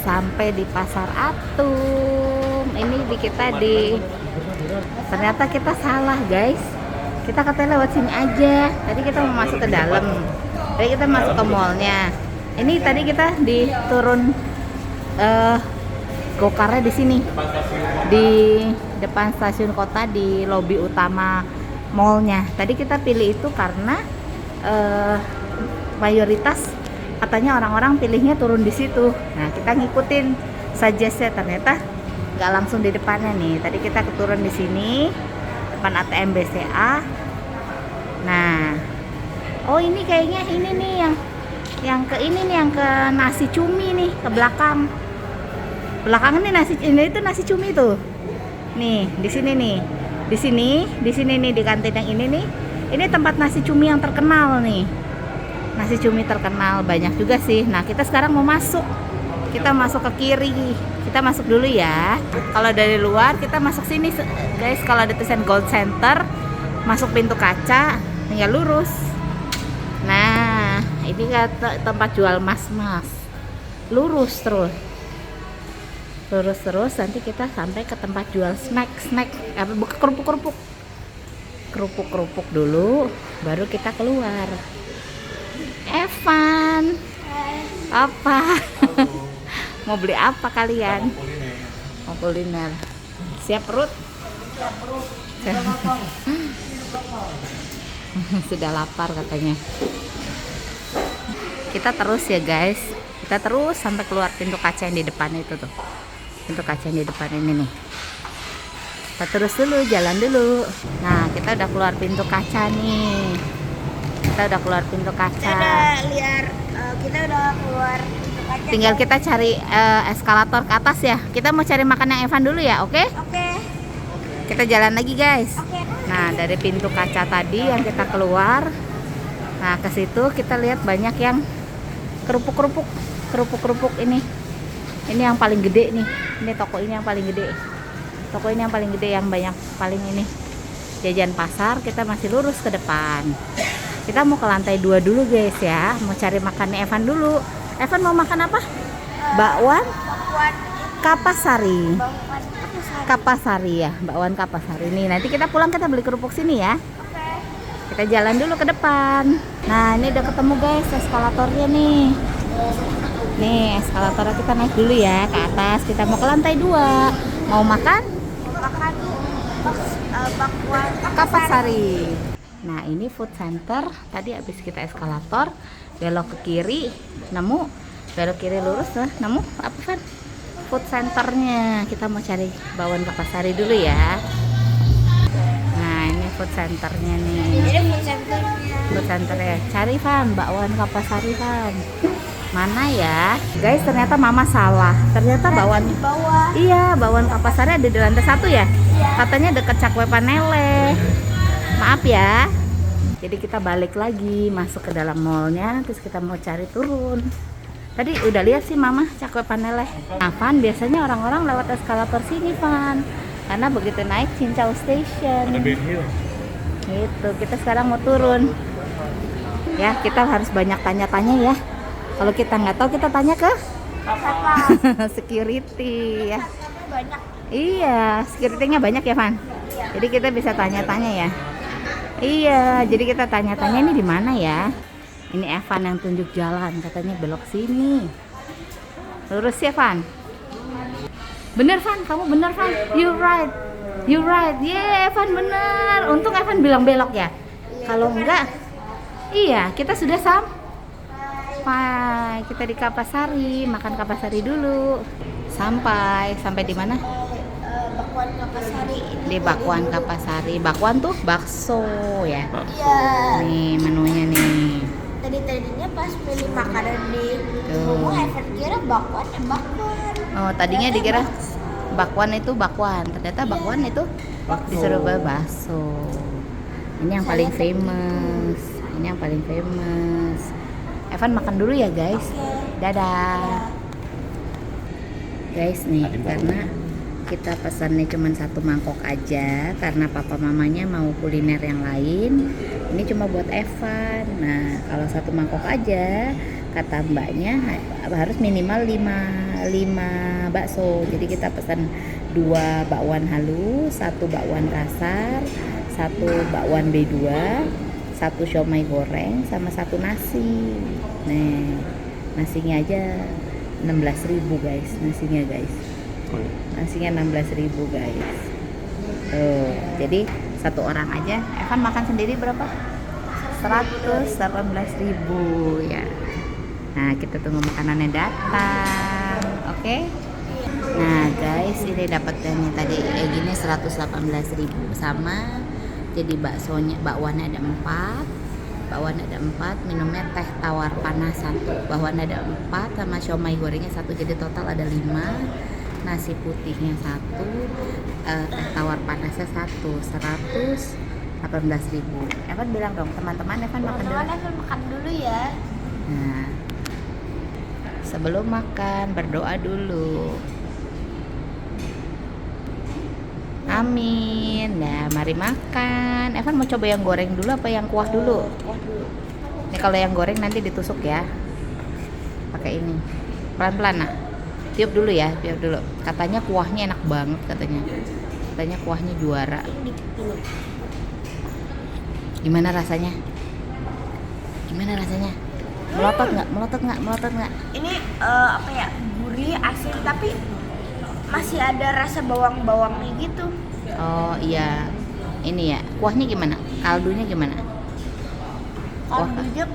sampai di Pasar Atum. Ini ternyata kita salah guys. Kita katanya lewat sini aja. Tadi kita mau masuk ke dalam. Tadi kita masuk ke mallnya. Ini tadi kita turun gokarnya di sini. Di depan stasiun kota di lobi utama mallnya. Tadi kita pilih itu karena mayoritas katanya orang-orang pilihnya turun di situ. Nah, kita ngikutin suggest-nya, ternyata nggak langsung di depannya nih. Tadi kita keturun di sini depan ATM BCA. Nah, oh ini kayaknya ini nih yang ke nasi cumi nih, ke belakang. Belakangan nih itu nasi cumi tuh. Nih, di sini nih. Di sini nih di kantin yang ini nih. Ini tempat nasi cumi yang terkenal nih. Nasi cumi terkenal banyak juga sih. Nah, kita sekarang mau masuk. Kita masuk ke kiri. Kita masuk dulu ya. Kalau dari luar kita masuk sini guys. Kalau ada tulisan Gold Center, masuk pintu kaca, tinggal lurus. Nah, ini tempat jual mas-mas. Lurus terus. Nanti kita sampai ke tempat jual snack kerupuk dulu, baru kita keluar. Evan, apa? Mau beli apa kalian? Mau kuliner. Siap perut? Sudah lapar katanya. Kita terus ya guys. Kita terus sampai keluar pintu kaca yang di depan itu tuh. Pintu kaca yang di depan ini nih. Kita terus dulu, jalan dulu. Nah, kita udah keluar pintu kaca nih. Kita udah keluar pintu kaca. Kita udah keluar pintu kaca. Tinggal kita cari eskalator ke atas ya. Kita mau cari makan yang Evan dulu ya, oke? Oke. Kita jalan lagi guys. Oke. Nah, dari pintu kaca tadi yang kita keluar, nah ke situ kita lihat banyak yang kerupuk ini. Ini yang paling gede nih. Ini toko ini yang paling gede. Toko ini yang paling gede, yang banyak paling ini. Jajan pasar. Kita masih lurus ke depan. Kita mau ke lantai 2 dulu guys ya. Mau cari makannya Evan dulu. Evan mau makan apa? Bakwan Kapasari. Kapasari ya, bakwan Kapasari. Nih, nanti kita pulang kita beli kerupuk sini ya. Oke. Kita jalan dulu ke depan. Nah, ini udah ketemu guys eskalatornya nih. Nih, eskalatornya kita naik dulu ya ke atas. Kita mau ke lantai 2. Mau makan? Bakwan Kapasari. Nah, ini food center. Tadi habis kita eskalator, belok ke kiri, nemu. Belok kiri lurus, nemu apa kan? Food centernya. Kita mau cari bakwan Kapasari dulu ya. Nah, ini food centernya nih. Jadi food centernya. Food center ya. Cari Van, bakwan Kapasari Van. Mana ya? Guys, ternyata mama salah. Ternyata bakwan Di bawah. iya, bakwan Kapasari ada di lantai 1 ya? Katanya deket Cakwe Panele. Maaf ya. Jadi kita balik lagi masuk ke dalam mallnya, terus kita mau cari turun. Tadi udah lihat sih mama Cakwe Panele. Nah, Van, biasanya orang-orang lewat eskalator sini Van, karena begitu naik Cincau Station. Gitu. Kita sekarang mau turun. Ya, kita harus banyak tanya-tanya ya. Kalau kita nggak tahu, kita tanya ke security ya. Banyak. Iya, security-nya banyak ya Van. Jadi kita bisa tanya-tanya ya. Iya, jadi kita tanya-tanya ini di mana ya? Ini Evan yang tunjuk jalan, katanya belok sini. Lurus ya Van? Bener Van, kamu bener Van. You right. Yeah, Evan bener. Untung Evan bilang belok ya. Kalau enggak, iya kita sudah sampai. Kita di Kapasari, makan Kapasari dulu. Sampai di mana? Bakwan Kapasari. Di Bakwan Kapasari. Bakwan tuh bakso ya. Iya. Nih menunya nih. Tadinya pas pilih makanan di Tuh. rumah Evan kira bakwan. Oh, tadinya dikira bakwan itu bakwan. Ternyata bakwan itu di Surabaya bakso. Ini yang paling famous. Evan makan dulu ya guys. Dadah. Guys nih, karena kita pesannya cuma 1 mangkok aja karena papa mamanya mau kuliner yang lain. Ini cuma buat Evan. Nah, kalau 1 mangkok aja kata mbaknya harus minimal 5 bakso. Jadi kita pesan 2 bakwan halus, 1 bakwan kasar, 1 bakwan B2, 1 siomay goreng, sama 1 nasi. Nih, nasinya aja 16.000 guys, nasinya guys. Nasinya 16.000 guys. Tuh, jadi 1 orang aja. Evan makan sendiri berapa? 118.000 ya. Nah, kita tunggu makanannya datang. Oke? Nah, guys, ini dapatnya nih tadi gini 118.000 sama. Jadi bakwannya ada 4. Bakwan ada 4, minumnya teh tawar panas 1. Bakwan ada 4 sama siomay gorengnya 1. Jadi total ada 5. Nasi putihnya 1, teh tawar panasnya 1. 118.000. Evan bilang dong, teman-teman Evan makan dulu. Teman-teman Evan makan dulu ya. Nah, sebelum makan berdoa dulu. Amin. Nah, mari makan. Evan mau coba yang goreng dulu apa yang kuah dulu? Kuah dulu. Ini kalau yang goreng nanti ditusuk ya. Pakai ini. Pelan-pelan nak. Tiup dulu ya, tiup dulu. Katanya kuahnya enak banget katanya. Katanya kuahnya juara. Dikit dulu. Gimana rasanya? Gimana rasanya? Melotot nggak? Melotot nggak? Melotot nggak? Ini apa ya? Gurih, asin tapi masih ada rasa bawang-bawangnya gitu. Oh iya. Ini ya. Kuahnya gimana? Kaldunya gimana? Kuah. Kaldunya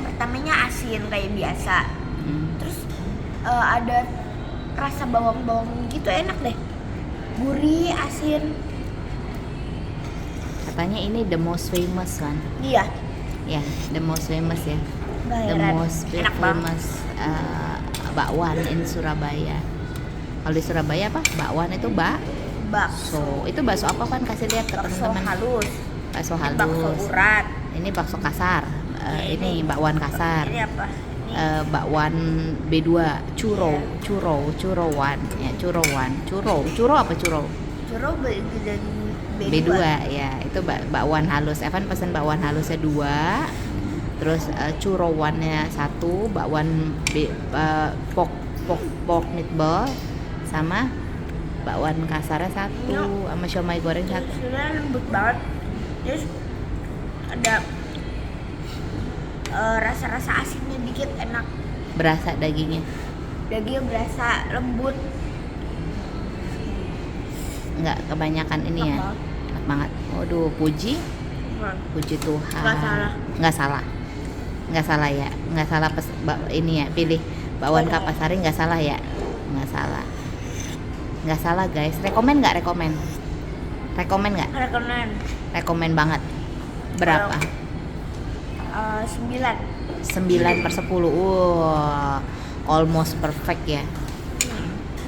pertamanya asin kayak biasa. Terus ada rasa bawang-bawang gitu, enak deh. Gurih, asin. Katanya ini the most famous kan? Iya. Ya, the most famous ya. Nggak The heran. most Enak banget. famous bakwan in Surabaya. Kalau di Surabaya apa? Bakwan itu bakso. Itu bakso apa kan? Kasih lihat ke Bakso teman-teman. halus. Bakso Ini halus. bakso urat. Ini bakso kasar. Ini bakwan kasar. Ini apa? Bakwan B2, curowan, ya curo apa curo? Churro dan B2 ya, itu bakwan halus. Evan pesen bakwan halusnya 2, terus curowannya 1, bakwan pork meatball sama bakwan kasarnya 1, sama siomay goreng 1. Sudah lembut banget. Terus ada rasa-rasa asinnya dikit, enak. Berasa dagingnya? Dagingnya berasa lembut. Nggak kebanyakan ini ya? Enak Enak banget. Waduh, puji Tuhan. Nggak salah. Nggak salah ya, nggak salah ini ya, pilih bakwan Kapasari nggak salah ya, nggak salah guys. Rekomen nggak? Rekomen nggak? Rekomen banget. Berapa? 9/10. Wah, almost perfect ya.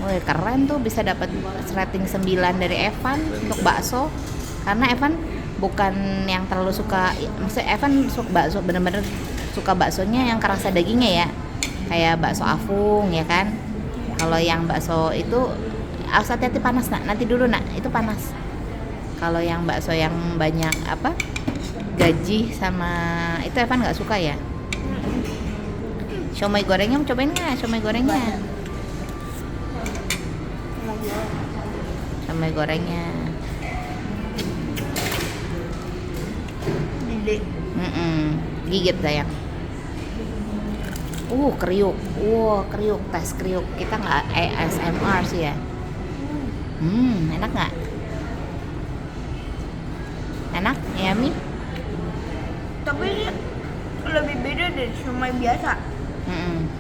Wih, keren tuh bisa dapat rating 9 dari Evan untuk bakso. Karena Evan bukan yang terlalu suka, maksudnya Evan suka bakso, bener-bener suka baksonya yang kerasa dagingnya ya. Kayak bakso Afung ya kan. Kalau yang bakso itu harus hati-hati panas nak, nanti dulu nak, itu panas. Kalau yang bakso yang banyak apa? Gaji sama itu Evan nggak suka ya. Siomay gorengnya mau cobain nggak? Siomay gorengnya. Siomay gorengnya. Gigit sayang. Kriuk. Kriuk, tes kriuk. Kita nggak ASMR sih ya. Enak nggak? Enak, yummy. Tapi ini lebih beda dari siomay biasa.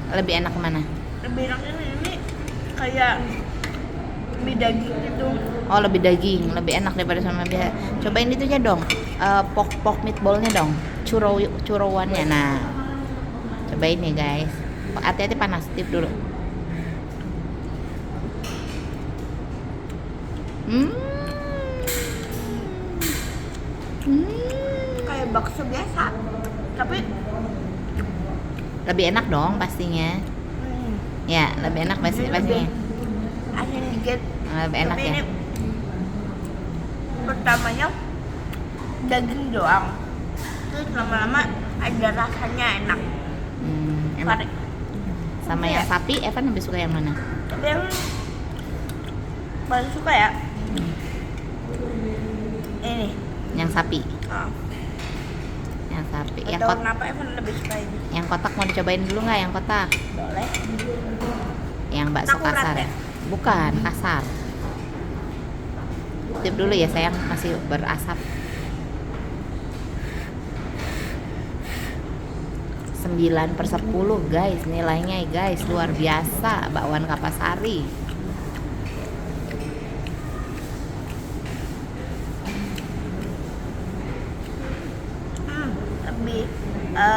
Lebih enak kemana? Lebih enak ini kayak lebih daging gitu. Oh, lebih daging, lebih enak daripada siomay biasa. Cobain itu aja dong, pork meatballnya dong, curowannya. Nah, cobain nih guys. Hati-hati panas, tip dulu. Kayak bakso biasa, tapi lebih enak dong pastinya. Ya, lebih enak pastinya. Asin dikit. Lebih enak tapi ya. Ini pertamanya daging doang, terus lama-lama ada rasanya enak. Enak. Sama Iya. yang sapi, Evan lebih suka yang mana? Tapi yang paling suka ya ini. Yang sapi. Oh, Yang sapi. nggak Yang tahu kot kenapa Evan lebih suka ini. yang kotak mau dicobain dulu nggak yang kotak? Boleh. Yang bakso Takurat kasar ya? ya? Bukan, kasar. Tip dulu ya sayang, masih berasap. 9/10 guys, nilainya guys, luar biasa bakwan Kapasari. Lebih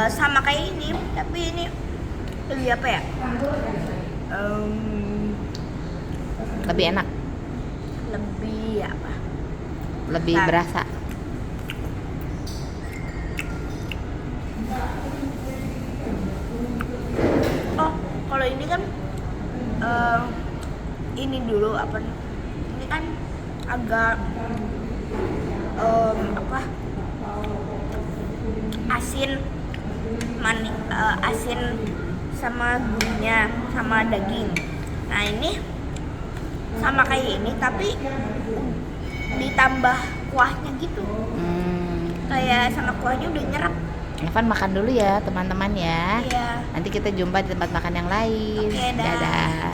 sama kayak ini, tapi ini lebih apa ya? Lebih enak, Lebih apa? lebih Nah. berasa. Oh, kalau ini kan ini dulu apa? Ini kan agak apa? Asin, asin sama gurihnya sama daging. Nah ini sama kayak ini tapi ditambah kuahnya gitu. Kayak sama kuahnya udah nyerap. Evan makan dulu ya teman-teman ya. Iya. Nanti kita jumpa di tempat makan yang lain. Oke, dah. Dadah.